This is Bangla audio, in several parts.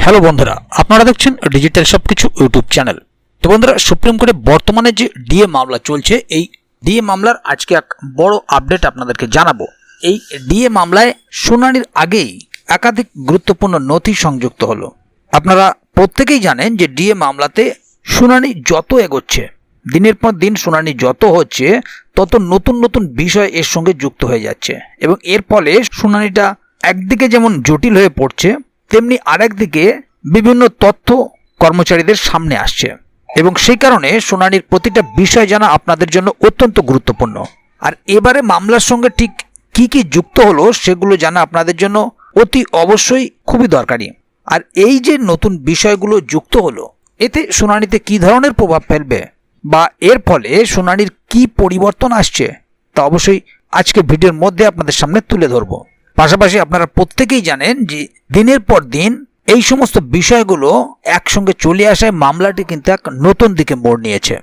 হ্যালো বন্ধুরা, আপনারা দেখছেন ডিজিটাল সবকিছু ইউটিউব চ্যানেল। তো বন্ধুরা, সুপ্রিম কোর্টে বর্তমানে যে ডিএ মামলা চলছে, এই ডিএ মামলার আজকে এক বড় আপডেট আপনাদেরকে জানাবো। এই ডিএ মামলায় শুনানির আগেই একাধিক গুরুত্বপূর্ণ নথি সংযুক্ত হলো। আপনারা প্রত্যেকেই জানেন যে ডিএ মামলাতে শুনানি যত এগোচ্ছে, দিনের পর দিন শুনানি যত হচ্ছে, তত নতুন নতুন বিষয় এর সঙ্গে যুক্ত হয়ে যাচ্ছে এবং এর ফলে শুনানিটা একদিকে যেমন জটিল হয়ে পড়ছে, তেমনি আরেকদিকে বিভিন্ন তথ্য কর্মচারীদের সামনে আসছে এবং সেই কারণে শুনানির প্রতিটা বিষয় জানা আপনাদের জন্য অত্যন্ত গুরুত্বপূর্ণ। আর এবারে মামলার সঙ্গে ঠিক কি কি যুক্ত হলো সেগুলো জানা আপনাদের জন্য অতি অবশ্যই খুবই দরকারি। আর এই যে নতুন বিষয়গুলো যুক্ত হলো, এতে শুনানিতে কি ধরনের প্রভাব ফেলবে বা এর ফলে শুনানির কি পরিবর্তন আসছে, তা অবশ্যই আজকে ভিডিওর মধ্যে আপনাদের সামনে তুলে ধরবো। পাশাপাশি আপনারা প্রত্যেকেই জানেন যে দিনের পর দিন এই সমস্ত বিষয়গুলো একসঙ্গে চলে আসায় মামলাটি কিন্তু এক নতুন দিকে মোড় নিয়েছে।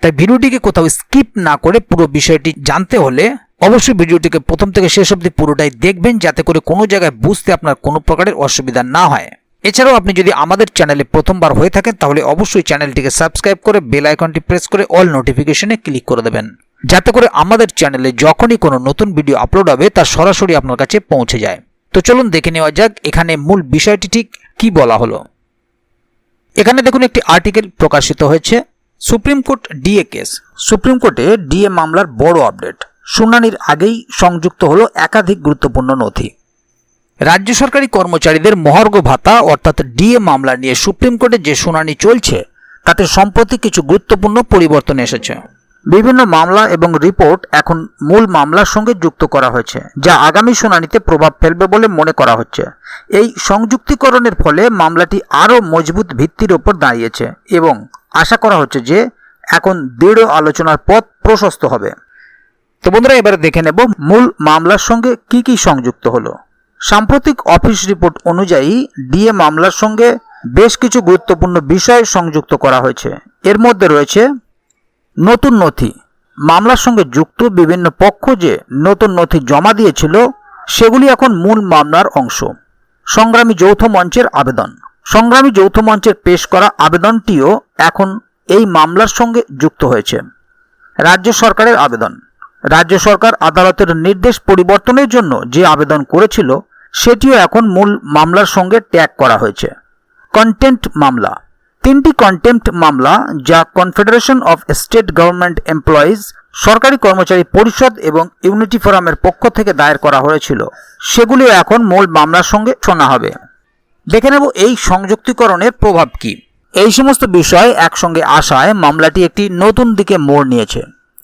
তাই ভিডিওটিকে কোথাও স্কিপ না করে পুরো বিষয়টি জানতে হলে অবশ্যই ভিডিওটিকে প্রথম থেকে শেষ অবধি পুরোটাই দেখবেন, যাতে করে কোনো জায়গায় বুঝতে আপনার কোনো প্রকারের অসুবিধা না হয়। এছাড়াও আপনি যদি আমাদের চ্যানেলে প্রথমবার হয়ে থাকেন, তাহলে অবশ্যই চ্যানেলটিকে সাবস্ক্রাইব করে বেল আইকনটি প্রেস করে অল নোটিফিকেশনে ক্লিক করে দেবেন, যাতে করে আমাদের চ্যানেলে যখনই কোনো নতুন ভিডিও আপলোড হবে তা সরাসরি আপনার কাছে পৌঁছে যায়। তো চলুন দেখে নেওয়া যাক এখানে মূল বিষয়টি ঠিক কি বলা হলো। এখানে দেখুন একটি আর্টিকেল প্রকাশিত হয়েছে, supreme court DA case. Supreme কোর্টে ডিএ মামলার বড় আপডেট, শুনানির আগেই সংযুক্ত হলো একাধিক গুরুত্বপূর্ণ নথি। রাজ্য সরকারি কর্মচারীদের মহার্ঘ ভাতা অর্থাৎ ডিএ মামলা নিয়ে সুপ্রিম কোর্টে যে শুনানি চলছে, তাতে সম্প্রতি কিছু গুরুত্বপূর্ণ পরিবর্তন এসেছে। বিভিন্ন মামলা এবং রিপোর্ট এখন মূল মামলার সঙ্গে যুক্ত করা হয়েছে, যা আগামী শুনানিতে প্রভাব ফেলবে বলে মনে করা হচ্ছে। এই সংযুক্তিকরণের ফলে মামলাটি আরও মজবুত ভিত্তির ওপর দাঁড়িয়েছে এবং আশা করা হচ্ছে যে এখন দৃঢ় আলোচনার পথ প্রশস্ত হবে। তো বন্ধুরা, এবারে দেখে নেব মূল মামলার সঙ্গে কি কি সংযুক্ত হলো। সাম্প্রতিক অফিস রিপোর্ট অনুযায়ী ডিএ মামলার সঙ্গে বেশ কিছু গুরুত্বপূর্ণ বিষয় সংযুক্ত করা হয়েছে। এর মধ্যে রয়েছে নতুন নথি। মামলার সঙ্গে যুক্ত বিভিন্ন পক্ষ যে নতুন নথি জমা দিয়েছিল, সেগুলি এখন মূল মামলার অংশ। সংগ্রামী যৌথ মঞ্চের আবেদন। সংগ্রামী যৌথ মঞ্চের পেশ করা আবেদনটিও এখন এই মামলার সঙ্গে যুক্ত হয়েছে। রাজ্য সরকারের আবেদন। রাজ্য সরকার আদালতের নির্দেশ পরিবর্তনের জন্য যে আবেদন করেছিল, সেটিও এখন মূল মামলার সঙ্গে ট্যাগ করা হয়েছে। কন্টেম্প্ট মামলা। তিনটি কন্টেম্প্ট মামলা যা confederation of state government employees, সরকারি কর্মচারী পরিষদ এবং ইউনিটি ফোরামের পক্ষ থেকে দায়ের করা হয়েছিল, সেগুলিও এখন মূল মামলার সঙ্গে শোনা হবে। দেখে নেব এই সংযুক্তিকরণের প্রভাব কি। এই সমস্ত বিষয় একসঙ্গে আসায় মামলাটি একটি নতুন দিকে মোড় নিয়েছে।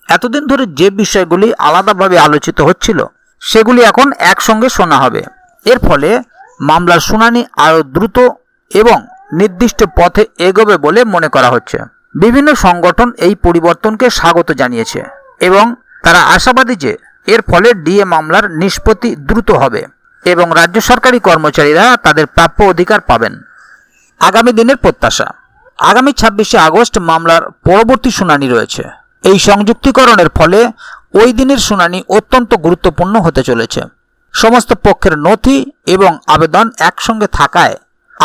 এতদিন ধরে যে বিষয়গুলি আলাদাভাবে আলোচিত হচ্ছিল, সেগুলি এখন একসঙ্গে শোনা হবে। এর ফলে মামলার শুনানি আরও দ্রুত এবং নির্দিষ্ট পথে এগোবে বলে মনে করা হচ্ছে। বিভিন্ন সংগঠন এই পরিবর্তনকে স্বাগত জানিয়েছে এবং তারা আশাবাদী যে এর ফলে ডিএ মামলার নিষ্পত্তি দ্রুত হবে এবং রাজ্য সরকারি কর্মচারীরা তাদের প্রাপ্য অধিকার পাবেন। আগামী দিনের প্রত্যাশা। আগামী 26শে আগস্ট মামলার পরবর্তী শুনানি রয়েছে। এই সংযুক্তিকরণের ফলে ওই দিনের শুনানি অত্যন্ত গুরুত্বপূর্ণ হতে চলেছে। সমস্ত পক্ষের নথি এবং আবেদন একসঙ্গে থাকায়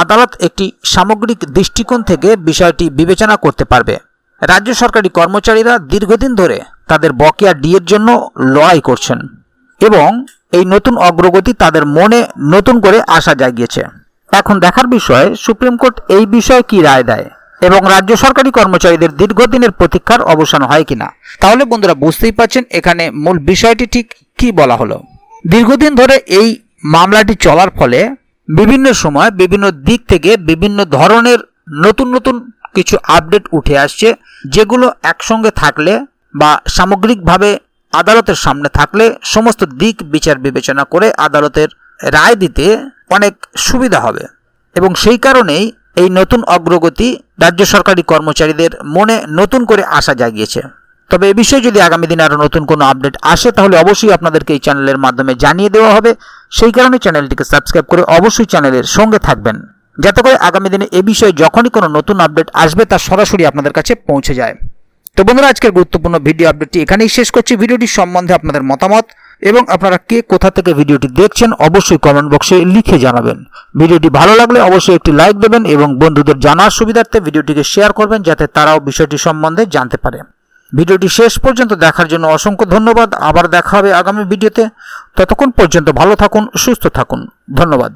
আদালত একটি সামগ্রিক দৃষ্টিকোণ থেকে বিষয়টি বিবেচনা করতে পারবে। রাজ্য সরকারি কর্মচারীরা দীর্ঘদিন ধরে তাদের বকেয়া ডিএর জন্য লড়াই করছেন এবং এই নতুন অগ্রগতি তাদের মনে নতুন করে আশা জাগিয়েছে। এখন দেখার বিষয় সুপ্রিম কোর্ট এই বিষয়ে কি রায় দেয় এবং রাজ্য সরকারি কর্মচারীদের দীর্ঘদিনের প্রতীক্ষার অবসান হয় কিনা। তাহলে বন্ধুরা, বুঝতেই পারছেন এখানে মূল বিষয়টি ঠিক কি বলা হলো। দীর্ঘদিন ধরে এই মামলাটি চলার ফলে বিভিন্ন সময় বিভিন্ন দিক থেকে বিভিন্ন ধরনের নতুন নতুন কিছু আপডেট উঠে আসছে, যেগুলো একসঙ্গে থাকলে বা সামগ্রিকভাবে আদালতের সামনে থাকলে সমস্ত দিক বিচার বিবেচনা করে আদালতের রায় দিতে অনেক সুবিধা হবে এবং সেই কারণেই এই নতুন অগ্রগতি রাজ্য সরকারি কর্মচারীদের মনে নতুন করে আশা জাগিয়েছে। তবে এ বিষয়ে যদি আগামী দিনে আরও নতুন কোনো আপডেট আসে, তাহলে অবশ্যই আপনাদেরকে এই চ্যানেলের মাধ্যমে জানিয়ে দেওয়া হবে। সেই কারণে চ্যানেলটিকে সাবস্ক্রাইব করে অবশ্যই চ্যানেলের সঙ্গে থাকবেন, যাতে করে আগামী দিনে এ বিষয়ে যখনই কোনো নতুন আপডেট আসবে তা সরাসরি আপনাদের কাছে পৌঁছে যায়। তো বন্ধুরা, আজকের গুরুত্বপূর্ণ ভিডিও আপডেটটি এখানেই শেষ করছি। ভিডিওটি সম্বন্ধে আপনাদের মতামত এবং আপনারা কে কোথা থেকে ভিডিওটি দেখছেন অবশ্যই কমেন্ট বক্সে লিখে জানাবেন। ভিডিওটি ভালো লাগলে অবশ্যই একটি লাইক দেবেন এবং বন্ধুদের জানার সুবিধার্থে ভিডিওটিকে শেয়ার করবেন যাতে তারাও বিষয়টি সম্বন্ধে জানতে পারে। ভিডিওটি শেষ পর্যন্ত দেখার জন্য অসংখ্য ধন্যবাদ। আবার দেখা হবে আগামী ভিডিওতে। ততক্ষণ পর্যন্ত ভালো থাকুন, সুস্থ থাকুন। ধন্যবাদ।